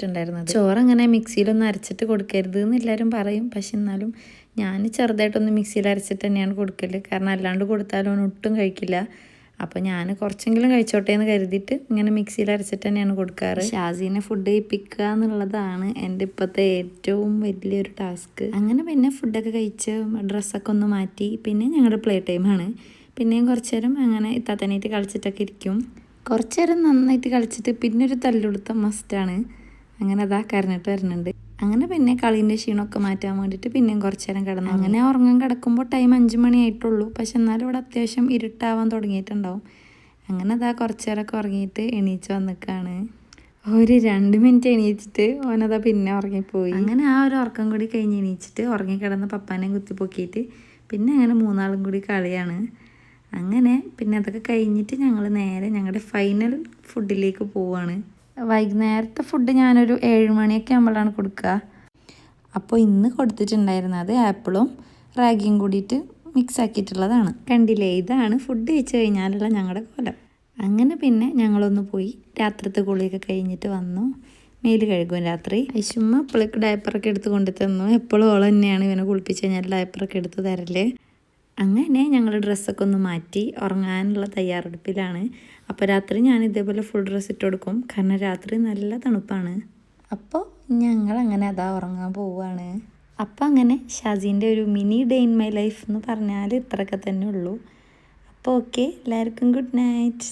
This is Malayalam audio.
ഇഷ്ടമുണ്ടായിരുന്നത്. ചോറങ്ങനെ മിക്സിയിലൊന്നും അരച്ചിട്ട് കൊടുക്കരുത് എന്ന് എല്ലാവരും പറയും. പക്ഷെ എന്നാലും ഞാൻ ചെറുതായിട്ടൊന്ന് മിക്സിയിൽ അരച്ചിട്ട് തന്നെയാണ് കൊടുക്കൽ. കാരണം അല്ലാണ്ട് കൊടുത്താലും അവൻ ഒട്ടും കഴിക്കില്ല. അപ്പോൾ ഞാൻ കുറച്ചെങ്കിലും കഴിച്ചോട്ടെ എന്ന് കരുതിയിട്ട് ഇങ്ങനെ മിക്സിയിൽ അരച്ചിട്ട് തന്നെയാണ് കൊടുക്കാറ്. ഷാസീനെ ഫുഡ് കഴിപ്പിക്കുക എന്നുള്ളതാണ് എൻ്റെ ഇപ്പോഴത്തെ ഏറ്റവും വലിയൊരു ടാസ്ക്. അങ്ങനെ പിന്നെ ഫുഡൊക്കെ കഴിച്ച് ഡ്രസ്സൊക്കെ ഒന്ന് മാറ്റി പിന്നെ ഞങ്ങളുടെ പ്ലേ ടൈമാണ്. പിന്നെയും കുറച്ച് നേരം അങ്ങനെ ഇത്താത്തനായിട്ട് കളിച്ചിട്ടൊക്കെ ഇരിക്കും. കുറച്ച് നേരം നന്നായിട്ട് കളിച്ചിട്ട് പിന്നെ ഒരു തല്ലുകൊടുത്ത മസ്റ്റാണ്. അങ്ങനെ അതാ കരഞ്ഞിട്ട് വരുന്നുണ്ട്. അങ്ങനെ പിന്നെ കളീൻ്റെ ക്ഷീണമൊക്കെ മാറ്റാൻ വേണ്ടിയിട്ട് പിന്നെയും കുറച്ച് നേരം കിടന്നു. അങ്ങനെ ഉറങ്ങാൻ കിടക്കുമ്പോൾ ടൈം 5 മണിയായിട്ടുള്ളൂ. പക്ഷെ എന്നാലും ഇവിടെ അത്യാവശ്യം ഇരുട്ടാവാൻ തുടങ്ങിയിട്ടുണ്ടാവും. അങ്ങനെ അതാ കുറച്ച് നേരമൊക്കെ ഉറങ്ങിയിട്ട് എണീച്ച് വന്നിക്കാണ്. ഒരു 2 മിനിറ്റ് എണീച്ചിട്ട് ഓനതാ പിന്നെ ഉറങ്ങിപ്പോയി. അങ്ങനെ ആ ഒരു ഉറക്കം കൂടി കഴിഞ്ഞ് എണീച്ചിട്ട് ഉറങ്ങിക്കിടന്ന് പപ്പാനെയും കുത്തിപ്പൊക്കിയിട്ട് പിന്നെ അങ്ങനെ 3 കൂടി കളിയാണ്. അങ്ങനെ പിന്നെ അതൊക്കെ കഴിഞ്ഞിട്ട് ഞങ്ങൾ നേരെ ഞങ്ങളുടെ ഫൈനൽ ഫുഡിലേക്ക് പോവുകയാണ്. വൈകുന്നേരത്തെ ഫുഡ് ഞാനൊരു 7 മണിയൊക്കെ ആകുമ്പോഴാണ് കൊടുക്കുക. അപ്പോൾ ഇന്ന് കൊടുത്തിട്ടുണ്ടായിരുന്നത് ആപ്പിളും റാഗിയും കൂടിയിട്ട് മിക്സ് ആക്കിയിട്ടുള്ളതാണ്. കണ്ടില്ലേ, ഇതാണ് ഫുഡ് കഴിച്ച് കഴിഞ്ഞാലുള്ള ഞങ്ങളുടെ കോലം. അങ്ങനെ പിന്നെ ഞങ്ങളൊന്ന് പോയി രാത്രിത്തെ കുളിയൊക്കെ കഴിഞ്ഞിട്ട് വന്നു. മേല് കഴുകും രാത്രി. ഐശുമ്മ അപ്പോഴേക്ക് ഡയപ്പറൊക്കെ എടുത്ത് കൊണ്ടു തന്നു. എപ്പോഴും ഓൾ തന്നെയാണ് ഇവനെ കുളിപ്പിച്ച് കഴിഞ്ഞാൽ ഡയപ്പറൊക്കെ എടുത്ത് തരല്. അങ്ങനെ ഞങ്ങൾ ഡ്രസ്സൊക്കെ ഒന്ന് മാറ്റി ഉറങ്ങാനുള്ള തയ്യാറെടുപ്പിലാണ്. അപ്പോൾ രാത്രി ഞാൻ ഇതേപോലെ ഫുൾ ഡ്രസ്സ് ഇട്ട് കൊടുക്കും. കാരണം രാത്രി നല്ല തണുപ്പാണ്. അപ്പോൾ ഞങ്ങളങ്ങനെ അതാ ഉറങ്ങാൻ പോവുകയാണ്. അപ്പോൾ അങ്ങനെ ഷാസീൻ്റെ ഒരു mini day in my life എന്ന് പറഞ്ഞാൽ ഇത്രയൊക്കെ തന്നെ ഉള്ളൂ. അപ്പോൾ ഓക്കെ, എല്ലാവർക്കും ഗുഡ് നൈറ്റ്.